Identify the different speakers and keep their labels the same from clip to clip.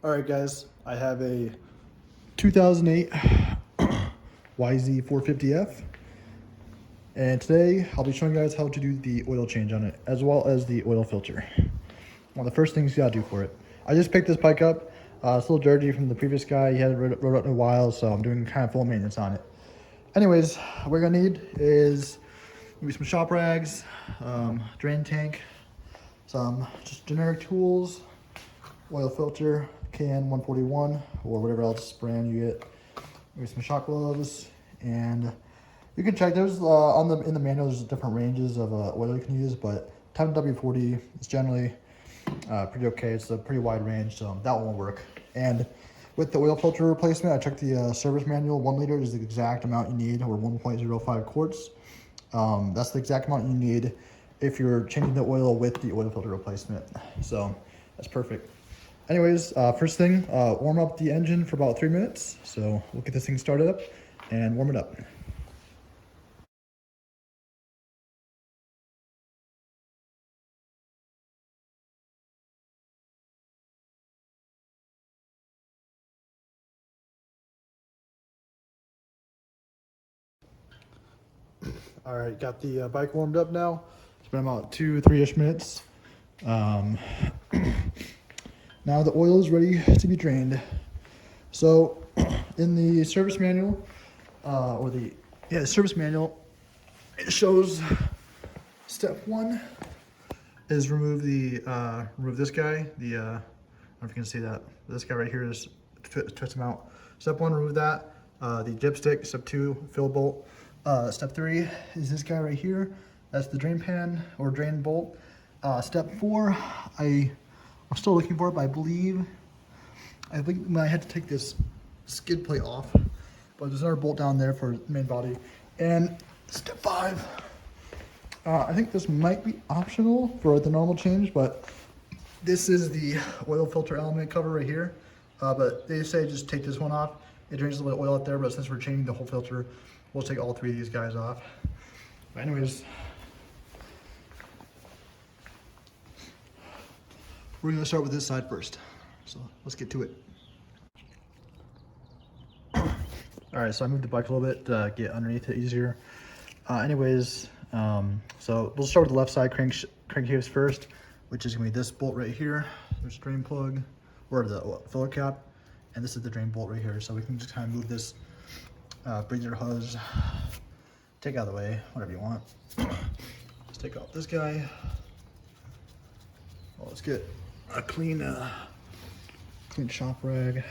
Speaker 1: All right, guys, I have a 2008 YZ450F, and today I'll be showing you guys how to do the oil change on it, as well as the oil filter. One of the first things you gotta do for it. I just picked this bike up. It's a little dirty from the previous guy. He hadn't rode it in a while, so I'm doing kind of full maintenance on it. Anyways, what we're gonna need is maybe some shop rags, drain tank, some just generic tools, oil filter, can 141 or whatever else brand you get, maybe some shock gloves, and you can check those in the manual. There's different ranges of oil you can use, but 10W40 is generally pretty okay. It's a pretty wide range, so that one will work. And with the oil filter replacement, I checked the service manual. 1 liter is the exact amount you need, or 1.05 quarts. That's the exact amount you need if you're changing the oil with the oil filter replacement. So that's perfect. Anyways, first thing, warm up the engine for about 3 minutes. So we'll get this thing started up and warm it up. All right, got the bike warmed up now. It's been about 2-3-ish minutes. Now the oil is ready to be drained. So in the service manual, the service manual, it shows step 1 is remove this guy. I don't know if you can see that. This guy right here is twist him out. Step 1, remove that. The dipstick. Step 2, fill bolt. Step 3 is this guy right here. That's the drain pan or drain bolt. Step 4, I'm still looking for it, but I think I had to take this skid plate off, but there's another bolt down there for the main body. And step 5, I think this might be optional for the normal change, but this is the oil filter element cover right here. But they say just take this one off. It drains a little bit of oil out there, but since we're changing the whole filter, we'll take all 3 of these guys off. But anyways, we're gonna start with this side first. So let's get to it. All right, so I moved the bike a little bit to get underneath it easier. So we'll start with the left side crankcase first, which is gonna be this bolt right here. There's a drain plug, or the filler cap, and this is the drain bolt right here. So we can just kind of move this breather hose, take it out of the way, whatever you want. Let's take off this guy. Well, let's get a clean shop rag.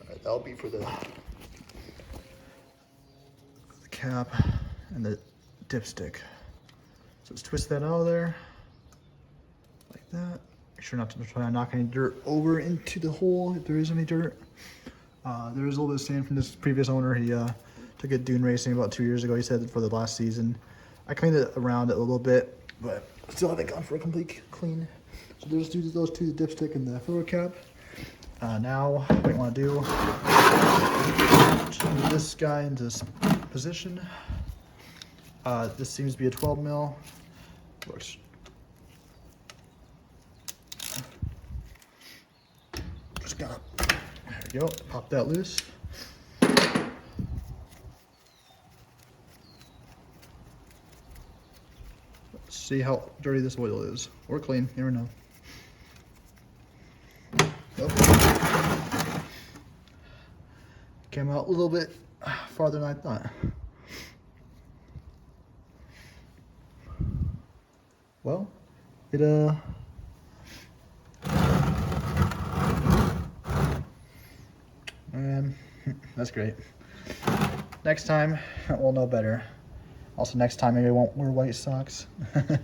Speaker 1: Alright, that'll be for the cap and the dipstick. So let's twist that out of there, like that. Make sure not to try to knock any dirt over into the hole if there is any dirt. There is a little bit of sand from this previous owner. He took it dune racing about 2 years ago. He said for the last season. I cleaned it around it a little bit, but still haven't gone for a complete clean. So just do those two, the dipstick and the filler cap. Now what you want to do, just move this guy into this position. This seems to be a 12 mil. Works. Just gotta, there we go, pop that loose. Let's see how dirty this oil is, or clean, you never know. Oh. Came out a little bit farther than I thought. Well, that's great. Next time, we'll know better. Also, next time, maybe I won't wear white socks. But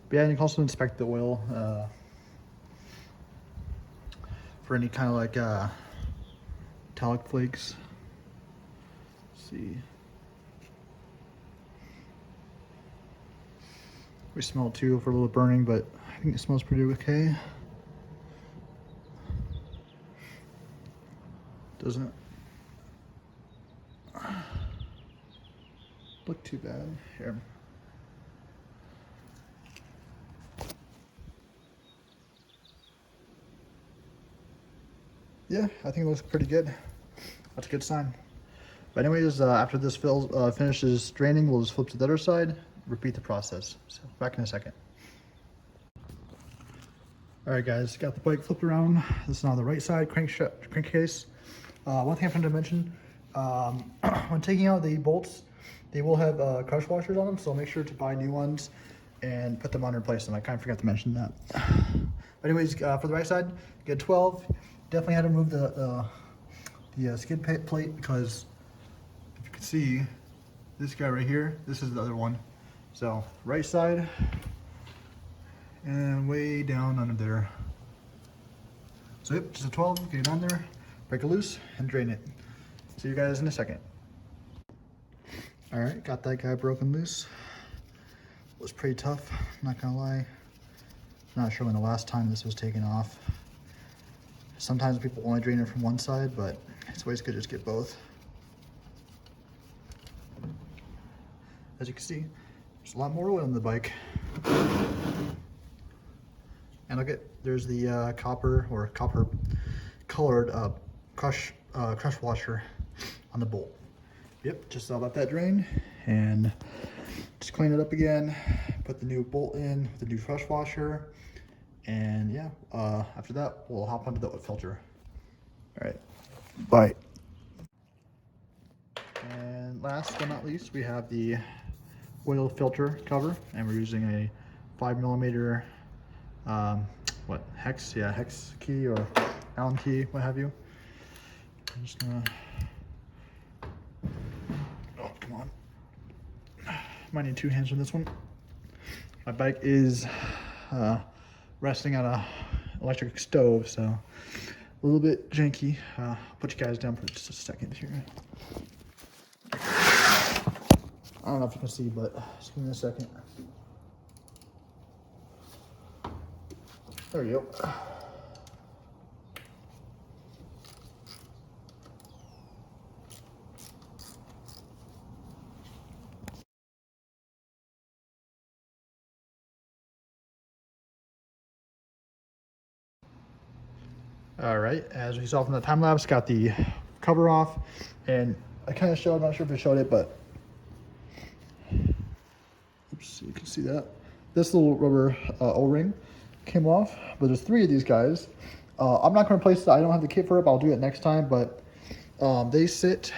Speaker 1: yeah, you can also inspect the oil for any kind of like metallic flakes. Let's see. We smell it too for a little burning, but I think it smells pretty okay. Doesn't it? Look too bad here. Yeah, I think it looks pretty good. That's a good sign. But anyways, after this finishes draining, we'll just flip to the other side, repeat the process. So back in a second. All right, guys, got the bike flipped around. This is on the right side, crankcase. One thing I forgot to mention, when taking out the bolts, they will have crush washers on them, so make sure to buy new ones and put them on and replace them. I kind of forgot to mention that. But anyways, for the right side, get 12. Definitely had to remove the skid plate because if you can see, this guy right here, this is the other one. So right side and way down under there. So yep, just a 12, get it on there, break it loose and drain it. See you guys in a second. All right, got that guy broken loose. It was pretty tough, not gonna lie. Not sure when the last time this was taken off. Sometimes people only drain it from one side, but it's always good to just get both. As you can see, there's a lot more oil in the bike. And look at, there's the copper colored crush washer on the bolt. Yep, just let that drain and just clean it up again. Put the new bolt in with the new crush washer. And yeah, after that, we'll hop onto the oil filter. All right, bye. And last but not least, we have the oil filter cover, and we're using a 5mm hex key or Allen key, what have you. I'm just gonna, oh, come on. Might need two hands on this one. My bike is resting on a electric stove, so a little bit janky. I'll put you guys down for just a second here. I don't know if you can see, but just give me a second. There you go. All right, as we saw from the time lapse, got the cover off, and I kind of showed, I'm not sure if I showed it, but oops, you can see that. This little rubber O-ring came off, but there's 3 of these guys. I'm not going to replace it. I don't have the kit for it, but I'll do it next time. But they sit,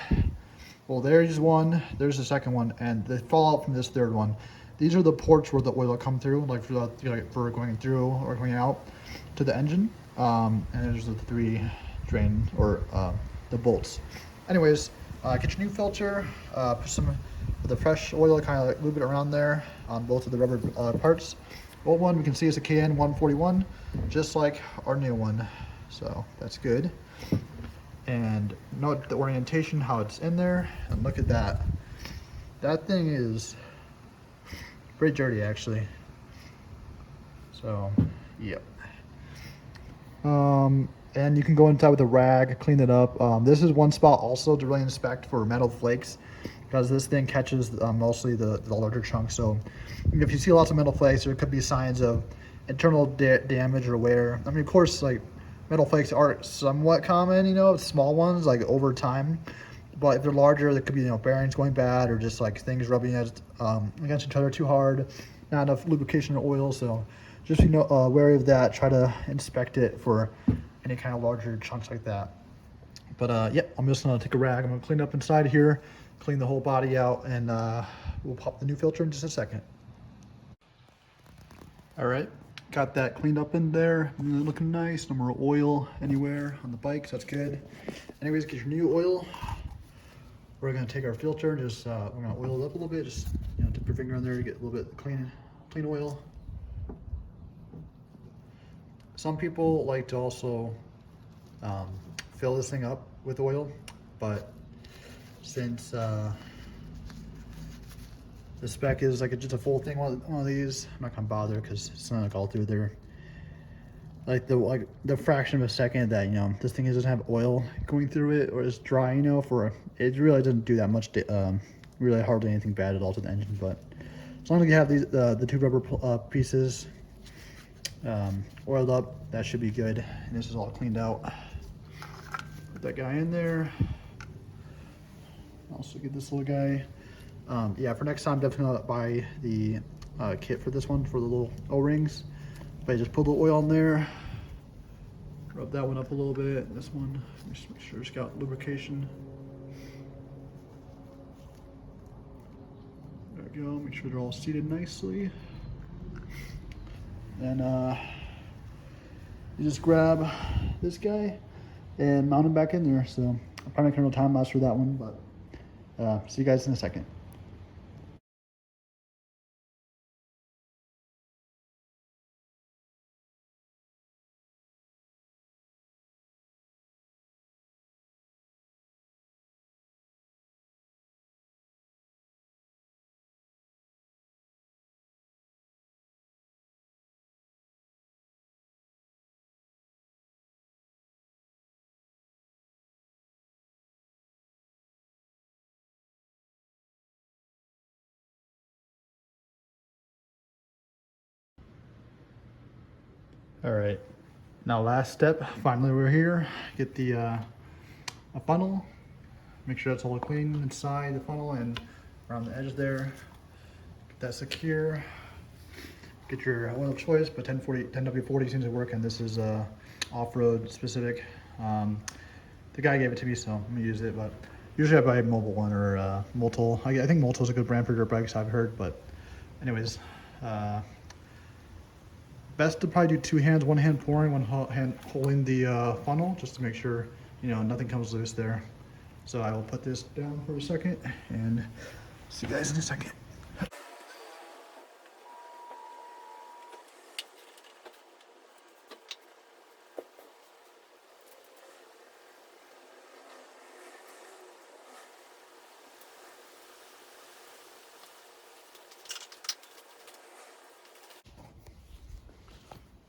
Speaker 1: well, there's one, there's the second one, and they fall out from this third one. These are the ports where the oil will come through, like for going through or going out to the engine. And there's the 3 drain or the bolts. Anyways, get your new filter, put some of the fresh oil, kind of like lube it around there on both of the rubber parts. Old one we can see is a KN 141, just like our new one, so that's good. And note the orientation, how it's in there, and look at that. That thing is pretty dirty, actually. So, yep. And you can go inside with a rag, clean it up. This is one spot also to really inspect for metal flakes, because this thing catches mostly the larger chunks. So if you see lots of metal flakes, there could be signs of internal damage or wear. I mean, of course, like metal flakes are somewhat common, you know, small ones like over time. But if they're larger, there could be, you know, bearings going bad, or just like things rubbing against each other too hard, not enough lubrication or oil. So just be wary of that. Try to inspect it for any kind of larger chunks like that. But yeah, I'm just gonna take a rag. I'm gonna clean up inside here, clean the whole body out, and we'll pop the new filter in just a second. All right, got that cleaned up in there, looking nice. No more oil anywhere on the bike, so that's good. Anyways, get your new oil. We're gonna take our filter, just we're gonna oil it up a little bit. Just, you know, dip your finger in there to get a little bit clean oil. Some people like to also fill this thing up with oil, but since the spec is like just a full thing, one of these, I'm not gonna bother because it's not like all through there. like the fraction of a second that, you know, this thing doesn't have oil going through it or is dry, you know, for it really doesn't do that much really hardly anything bad at all to the engine. But as long as you have these the two rubber pieces oiled up, that should be good. And this is all cleaned out. Put that guy in there. Also get this little guy. Yeah, for next time, definitely buy the kit for this one for the little O-rings. But just put the oil in there. Rub that one up a little bit. This one, just make sure it's got lubrication. There we go. Make sure they're all seated nicely. Then you just grab this guy and mount him back in there. So I'm probably making a time lapse for that one, but see you guys in a second. All right, now last step, finally we're here. Get the a funnel, make sure that's all clean inside the funnel and around the edge there. Get that secure. Get your oil of choice, but 10W40 seems to work, and this is off-road specific. The guy gave it to me, so I'm gonna use it, but usually I buy a mobile one or Multil. I think Multil is a good brand for dirt bikes, I've heard, but anyways, best to probably do two hands, one hand pouring, one hand holding the funnel, just to make sure, you know, nothing comes loose there. So I will put this down for a second and see you guys in a second.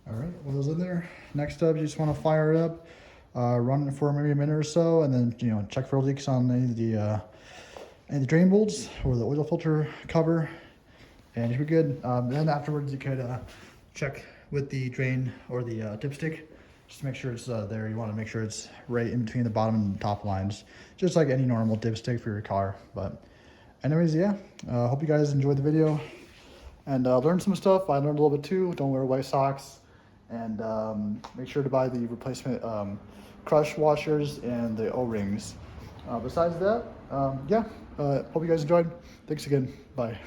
Speaker 1: All right, oil's in there. Next up, you just want to fire it up, run it for maybe a minute or so, and then, you know, check for leaks on any of the drain bolts or the oil filter cover, and you'll be good. Then afterwards, you could check with the drain or the dipstick, just to make sure it's there. You want to make sure it's right in between the bottom and top lines, just like any normal dipstick for your car. But anyways, yeah, hope you guys enjoyed the video and learned some stuff. I learned a little bit too. Don't wear white socks. And make sure to buy the replacement crush washers and the O-rings. Besides that, yeah, hope you guys enjoyed. Thanks again. Bye.